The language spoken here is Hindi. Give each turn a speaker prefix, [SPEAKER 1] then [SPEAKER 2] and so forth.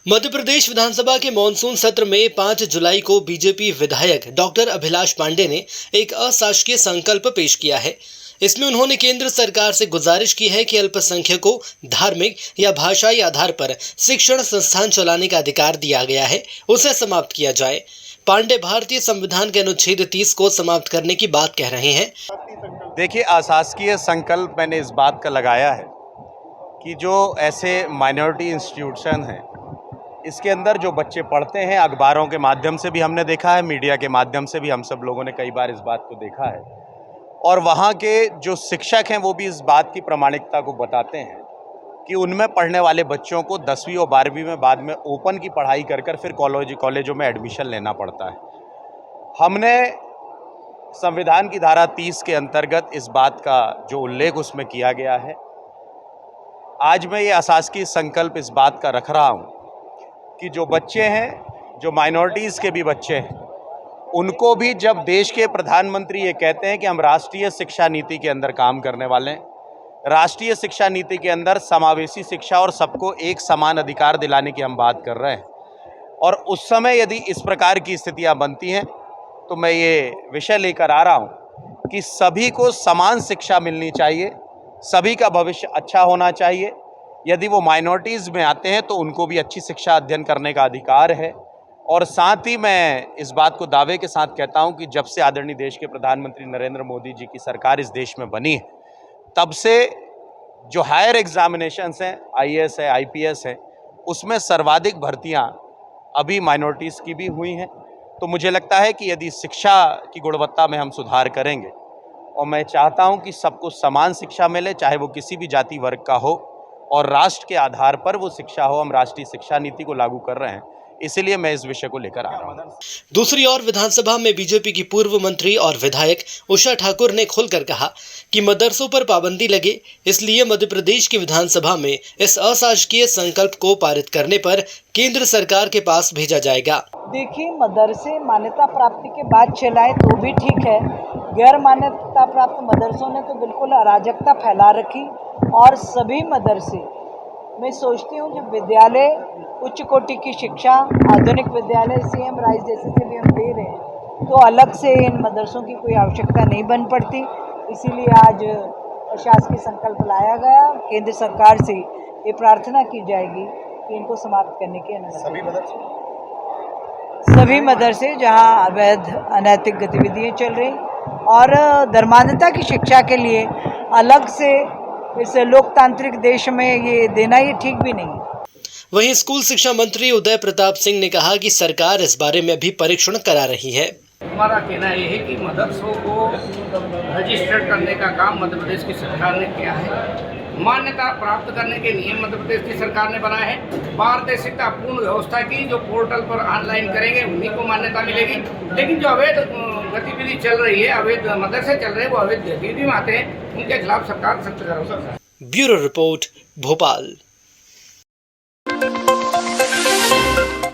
[SPEAKER 1] मध्य प्रदेश विधानसभा के मानसून सत्र में 5 जुलाई को बीजेपी विधायक डॉक्टर अभिलाष पांडे ने एक अशासकीय संकल्प पेश किया है। इसमें उन्होंने केंद्र सरकार से गुजारिश की है कि अल्पसंख्यकों को धार्मिक या भाषाई आधार पर शिक्षण संस्थान चलाने का अधिकार दिया गया है, उसे समाप्त किया जाए। पांडे भारतीय संविधान के अनुच्छेद 30 को समाप्त करने की बात कह रहे हैं।
[SPEAKER 2] देखिए, अशासकीय संकल्प मैंने इस बात का लगाया है कि जो ऐसे माइनॉरिटी इंस्टीट्यूशन हैं, इसके अंदर जो बच्चे पढ़ते हैं, अखबारों के माध्यम से भी हमने देखा है, मीडिया के माध्यम से भी हम सब लोगों ने कई बार इस बात को देखा है, और वहाँ के जो शिक्षक हैं वो भी इस बात की प्रामाणिकता को बताते हैं कि उनमें पढ़ने वाले बच्चों को 10वीं और 12वीं में बाद में ओपन की पढ़ाई कर कर फिर कॉलेजों में एडमिशन लेना पड़ता है। हमने संविधान की धारा 30 के अंतर्गत इस बात का जो उल्लेख उसमें किया गया है, आज मैं ये अशासकीय संकल्प इस बात का रख रहा हूँ कि जो बच्चे हैं, जो माइनॉरिटीज़ के भी बच्चे हैं, उनको भी जब देश के प्रधानमंत्री ये कहते हैं कि हम राष्ट्रीय शिक्षा नीति के अंदर काम करने वाले हैं, राष्ट्रीय शिक्षा नीति के अंदर समावेशी शिक्षा और सबको एक समान अधिकार दिलाने की हम बात कर रहे हैं, और उस समय यदि इस प्रकार की स्थितियां बनती हैं तो मैं ये विषय लेकर आ रहा हूं कि सभी को समान शिक्षा मिलनी चाहिए, सभी का भविष्य अच्छा होना चाहिए। यदि वो माइनॉरिटीज़ में आते हैं तो उनको भी अच्छी शिक्षा अध्ययन करने का अधिकार है। और साथ ही मैं इस बात को दावे के साथ कहता हूं कि जब से आदरणीय देश के प्रधानमंत्री नरेंद्र मोदी जी की सरकार इस देश में बनी है, तब से जो हायर एग्जामिनेशंस हैं, आईएएस है, आईपीएस है, उसमें सर्वाधिक भर्तियां अभी माइनॉरिटीज़ की भी हुई हैं। तो मुझे लगता है कि यदि शिक्षा की गुणवत्ता में हम सुधार करेंगे, और मैं चाहता हूं कि सबको समान शिक्षा मिले, चाहे वो किसी भी जाति वर्ग का हो, और राष्ट्र के आधार पर वो शिक्षा हो। हम राष्ट्रीय शिक्षा नीति को लागू कर रहे हैं, इसीलिए मैं इस विषय को लेकर आ रहा हूँ।
[SPEAKER 1] दूसरी ओर विधानसभा में बीजेपी की पूर्व मंत्री और विधायक उषा ठाकुर ने खुलकर कहा कि मदरसों पर पाबंदी लगे, इसलिए मध्य प्रदेश की विधानसभा में इस अशासकीय संकल्प को पारित करने पर केंद्र सरकार के पास भेजा जाएगा।
[SPEAKER 3] देखिए, मदरसे मान्यता प्राप्ति के बाद चलाए तो भी ठीक है, गैर मान्यता प्राप्त मदरसों ने तो बिल्कुल अराजकता फैला रखी। और सभी मदरसे, मैं सोचती हूँ, जब विद्यालय उच्च कोटि की शिक्षा, आधुनिक विद्यालय सीएम राइज जैसे से भी हम दे रहे हैं, तो अलग से इन मदरसों की कोई आवश्यकता नहीं बन पड़ती। इसीलिए आज शासकीय संकल्प लाया गया। केंद्र सरकार से ये प्रार्थना की जाएगी कि इनको समाप्त करने की अनुमति। सभी मदरसे जहाँ अवैध अनैतिक गतिविधियाँ चल रही, और धर्मान्धता की शिक्षा के लिए अलग से इस लोकतांत्रिक देश में ये देना ये ठीक भी नहीं।
[SPEAKER 1] वहीं स्कूल शिक्षा मंत्री उदय प्रताप सिंह ने कहा कि सरकार इस बारे में अभी परीक्षण करा रही है।
[SPEAKER 4] हमारा कहना यह है कि मदरसों को रजिस्टर्ड करने का काम मध्य प्रदेश की सरकार ने किया है। मान्यता प्राप्त करने के नियम मध्य प्रदेश की सरकार ने बनाए हैं। पारदर्शिता पूर्ण व्यवस्था की, जो पोर्टल पर ऑनलाइन करेंगे उन्हीं को मान्यता मिलेगी। लेकिन जो अवैध गतिविधि चल रही है, अवैध मदरसे चल रहे हैं, वो अवैध गतिविधि में आते हैं, उनके खिलाफ सरकार सख्त कार्रवाई।
[SPEAKER 1] Bureau report, Bhopal.